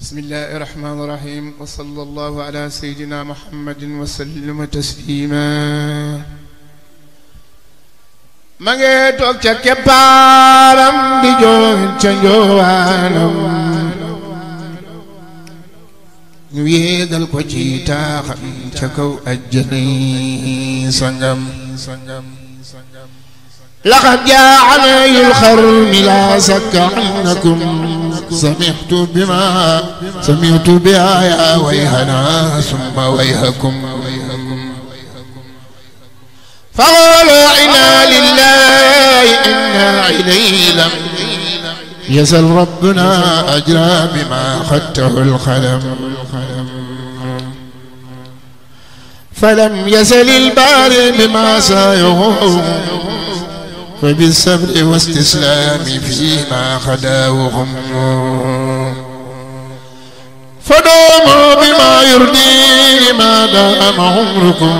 بسم الله الرحمن الرحيم وصلى الله على سيدنا محمد وسلم تسليما ما ngi toog ca keppaaram di jooy ca njoowaanam ñu yéegal ko ci taaxam ca kaw ajjanay sangam لقد جاء علي الخرم لا شك أنكم سمعت بها يا ويهنا ثم ويهكم فقالوا إنا لله إنا إليه لم يزل ربنا أجرى بما خطه القلم فلم يزل الباري بما سايهم فبالصبر واستسلام فيما خداوهم فدوموا بما يرضي ما دام عمركم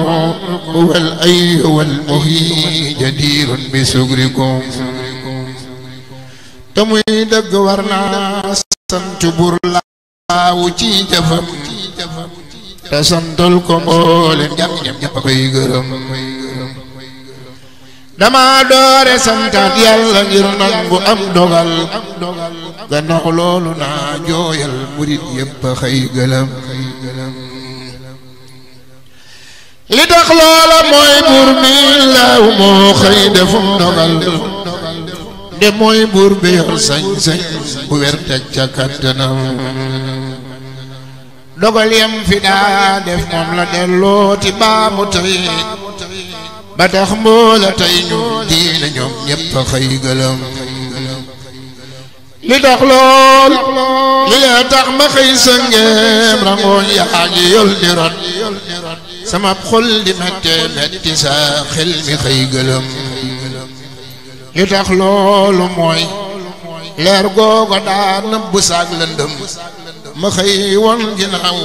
هو الأي والمهي جدير بسكركم تموي دغ ورنا سنت بور لا وتي جفم تسنتلكم بولن جام ñep koy gërëm dama doore santaat yàlla ngir nangu am dogal gannaaw loolu naa jooyal murit yépp xëy gëlëm li tax loola mooy buur bi laaw moo xëy defum dogal de mooy buur bi yor sañ-sañ bu wer teg ca kàttanam dogal yam fi daa def moom la dellooti baamu tey ba tax mboola tey ñu diina ñoom ñépp xëy gëlëm li tax lool li la tax ma xëy sëngeem rangooñ yaa ngi yol di rot sama xol di mette metti sa xel mi xëy gëlëm li tax loolu mooy leer googo daa nëbb saag lëndëm ma xëy won ginnaaw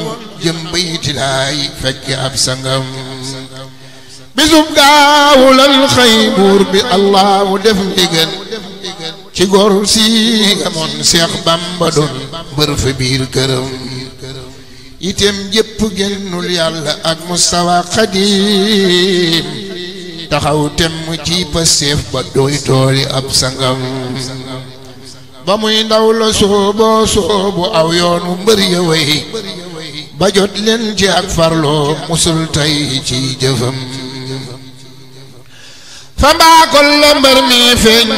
jëm bayti laay fekk ab sangam bisub gaawu lan xëy buur bi allahu def ndigal ci góor si amoon Seex Bamba doon bër fa biir këram itam jëpp génnul yàlla ak Mustafa Xadim taxaw tem ci Pastef ba doy tooli ab sangam ba muy ndaw la soobu aw yoonu mbër ya way ba jot leen ci ak farloo musul tay ci jëfam fa mbaakol la mbër mi feeñ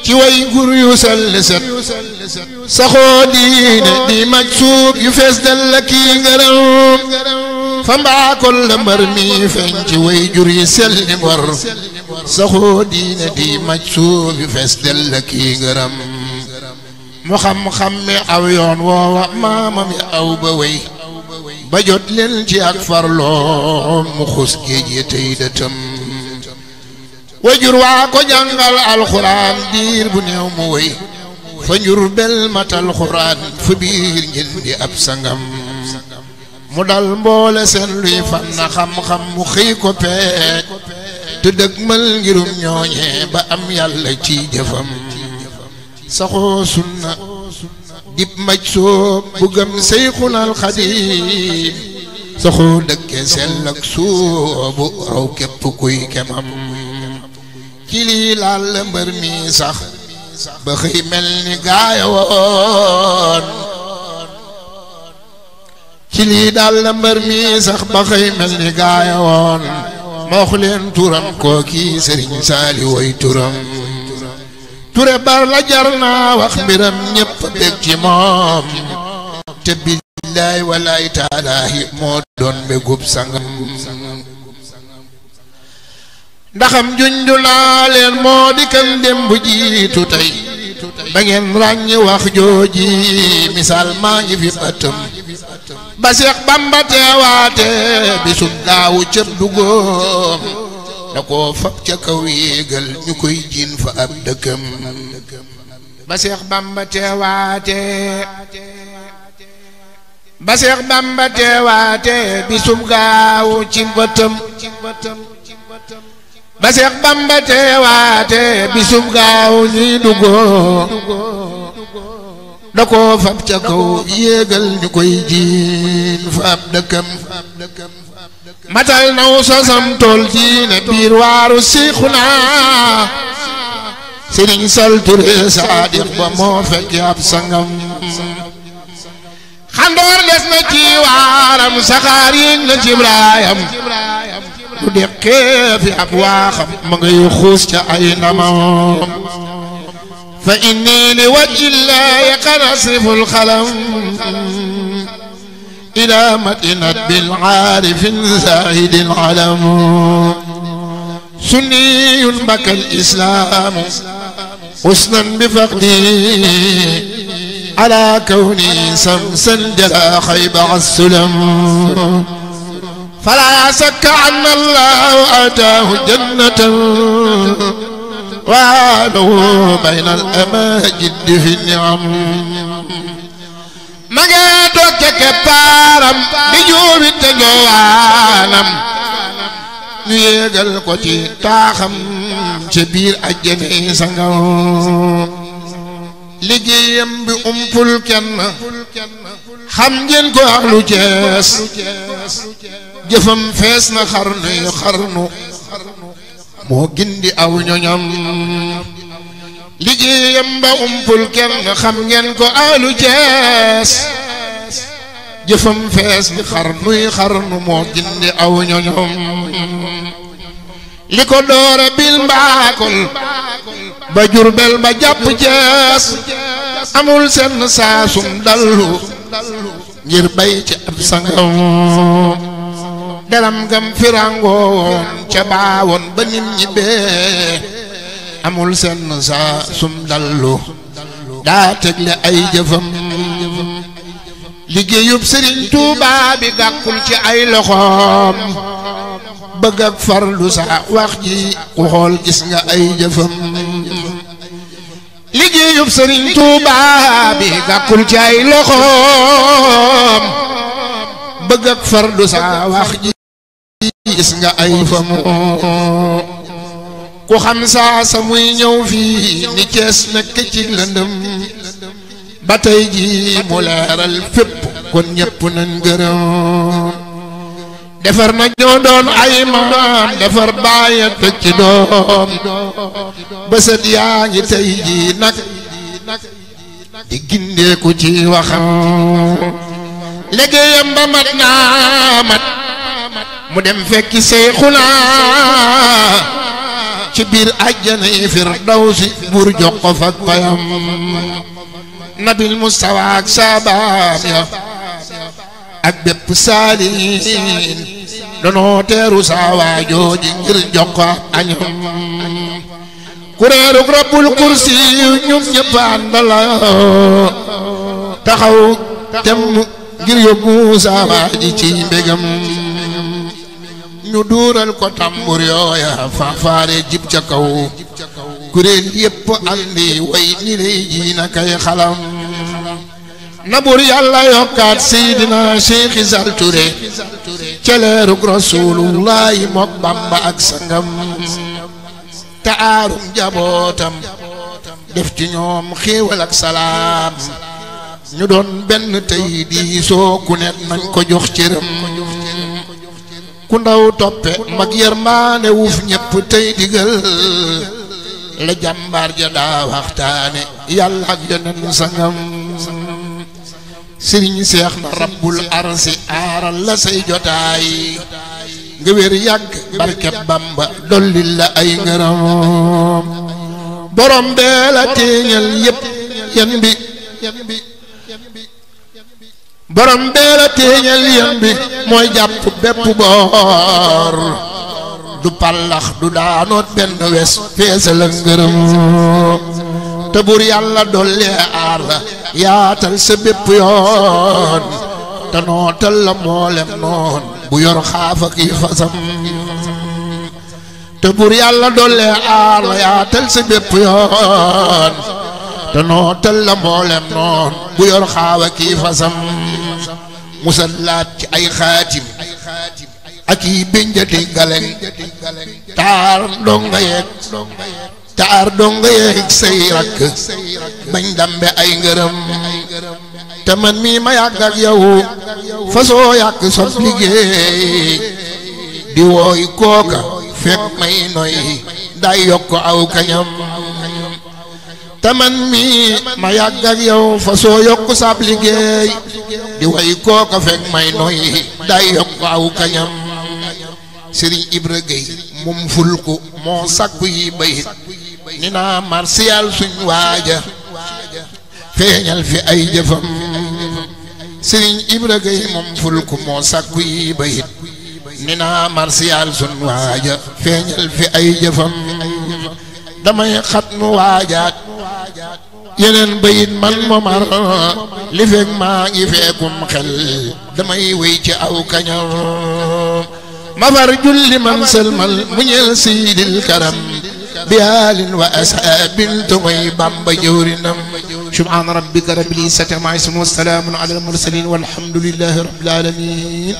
ci way gur yu sell set saxoo diine di maj suub yu fees del la kii ngërëm fa mbaakol la mbër mi feeñ ci way jur yi selli ngor saxoo diine di maj suub yu fees del la kii ngërëm mu xam-xam mi aw yoon woowa maamam yi aw ba way ba jot leen ci ak farloo mu xus géej yi tey dëtëm wajur waa ko jàngal alxuraan diir bu néew mu wéy fa njur bel matal xuraan fa biir ngeen di ab sangam mu dal mboole seen luy fan na xam-xam mu xëy ko peek te dëgmal ngirum ñooñe ba am yàlla ci jëfam saxoo sunna dib maj soob bu gëm Seyxunal Xadiim saxoo dëkke sell ak soobu raw képp kuy kemam ci lii laal la mbër mi sax ba xëy mel ni gaaya woon ci lii daal la mbër mi sax ba xëy mel ni gaaya woon ma wax leen turam koo kii Sëriñ Saali woy turam ture bar la jar naa wax mbiram ñépp bég ci moom te billaay walaay taalaahi moo doon mbégub sangam ndaxam junju naa leen moo di kan démb jiitu tey ba ngeen ràññi wax jooji misaal maa ngi fi bëtëm ba Seex Bamba teewaate bisub gaawu cëb duggoom da koo fab ca kaw yéegal ñu koy jiin fa ab dëkkam ba Seex Bamba teewaate ba Seex Bamba teewaate bisub gaawu ci bëtëm ba Seex Bamba teewaate bisub gaaw ñuy duggoo da koo fab ca kaw yéegal ñu koy jiin fa ab dëkkam matal naw sosam tool diine biir waaru Seexuna Sëriñ Sall Touré Saadiq ba moo fekk ab sangam xandoor des na ci waaram saxaar yéeg na ci Ibrahim du deqee fi ab waaxam ma ngay xuus ca ay ndamam fa inni li wajhi llaahi qad asrifu alxalam ila madinat bil aarifin zaahidil alam sunniyun bakal islaam husnan bi faqdi ala kawni samsan jala xayba assulam fala sakka anna allahu ataahu jannatan wa lahu bayna al amajid fi ni'am ma nga toog ca keppaaram di juubi te joowaanam ñu yéegal ko ci taaxam ca biir àjjana sangam liggéeyam bi umpul kenn xam ngeen ko ahlu Cees jëfam fees na xarnu yu xarnu moo gindi aw ñoñam liggéeyam ba umpul kenn xam ngeen ko ahlu Cees jëfam fees ni xarnu yu xarnu moo gindi aw ñoñam li ko doore bil mbaakol ba Jurbel ba jàpp Cees amul seen saasum dallu ngir bay ci ab sangam deram gam firangoon ca baawoon ba nim ñibbee amul seen saasum dallu daa tegle ay jëfam liggéeyub Sëriñ Tuubaa bi gàkkul ci ay loxoom bëgg ak farlu sa wax ji ku xool gis nga ay jëfam liggéeyub Sëriñ Tuubaa bi gàkkul ci ay loxoom bëgg ak farlu sa wax ji gis nga ay famu ku xam saa sa muy ñëw fii ni Cees nekk ci lëndëm ba tey ji mu leeral fépp kon ñépp nañ gërëm defar na ñoo doon ay maam defar baaya tëj ci doom bësët yaa ngi tey ji nag di gindeeku ci waxam liggéeyam ba mat naa mat mu dem fekki Seexuna ci biir àjjana yi Firdawsi buur jox ko fak payam nabil Mustafa ak saabaam ya ak bépp saaliin danoo teeru saa waajooji ngir jox ko añam kuréelug Rabbul Kursi ñun ñëpp àndaloo taxaw tem ngir yóbbu saa waaji ci mbégam ñu duural ko tambur yooya fanfaare jib ca kaw kuréel yépp andi way ni lay ji na kay xalam na bur yàlla yokkaat Seydina Cheikh Sall Touré ca leerug Rasulullahi mook Bamba ak sangam te aarum jabootam def ci ñoom xéewal ak salaam ñu doon benn tey di soo ku nekk nañ ko jox cëram ku ndaw toppe mag yërmaane wuuf ñépp tey digal la jàmbaar ja daa waxtaane yàlla ak yeneen sangam Sëriñ Seex na Rabbul Arsi aaral la say jotaay nga wér yàgg barkeb Bamba dolli la ay ngërëm borom bee la téeñal yépp yan bi borom bee la téeñal yan bi mooy jàpp bépp boor du pallax du daanoot benn wes feesa la ngërëm te bur yàlla dolli aar la yaatal sa bépp yoon te nootal la mboolem noon bu yor xaafa ki fasam te bur yàlla dolli aar la yaatal sa bépp yoon te nootal la mboolem noon bu yor xaafa ki fasam musallaat ci ay xaatim ak yi bénjati galeng taar ndonga yeeg taar donga yeeg say rakk bañ dambe ay ngërëm te man mii ma yàgg ak yow fasoo yàq sob liggéey di wooy kooka fekk may noy day yokk aw kañam te man mii ma yàgg ak yow fasoo yokk sab liggéey di way kooka fekk may noy day yokk aw kañam Serigne Ibra Gueye moom fulku moo sakku yi bayit ni naa martial suñ waaja feeñal fi ay jëfam Serigne Ibra Gueye moom fulku moo sakku yi bayit ni naa martial suñ waaja feeñal fi ay jëfam damay xat nu waajaat yeneen bayit man momar li fekk maa ngi feekum xel damay wéy ci aw kañam mafar julli man selmal muñel siidil karam biyaalin wa ashaabin tungay bamba jawrinam subhaana rabbika rabbil izzati ammaa yasifuun wa salaamun alal mursaliin walhamdulillaahi rabbil aalamiin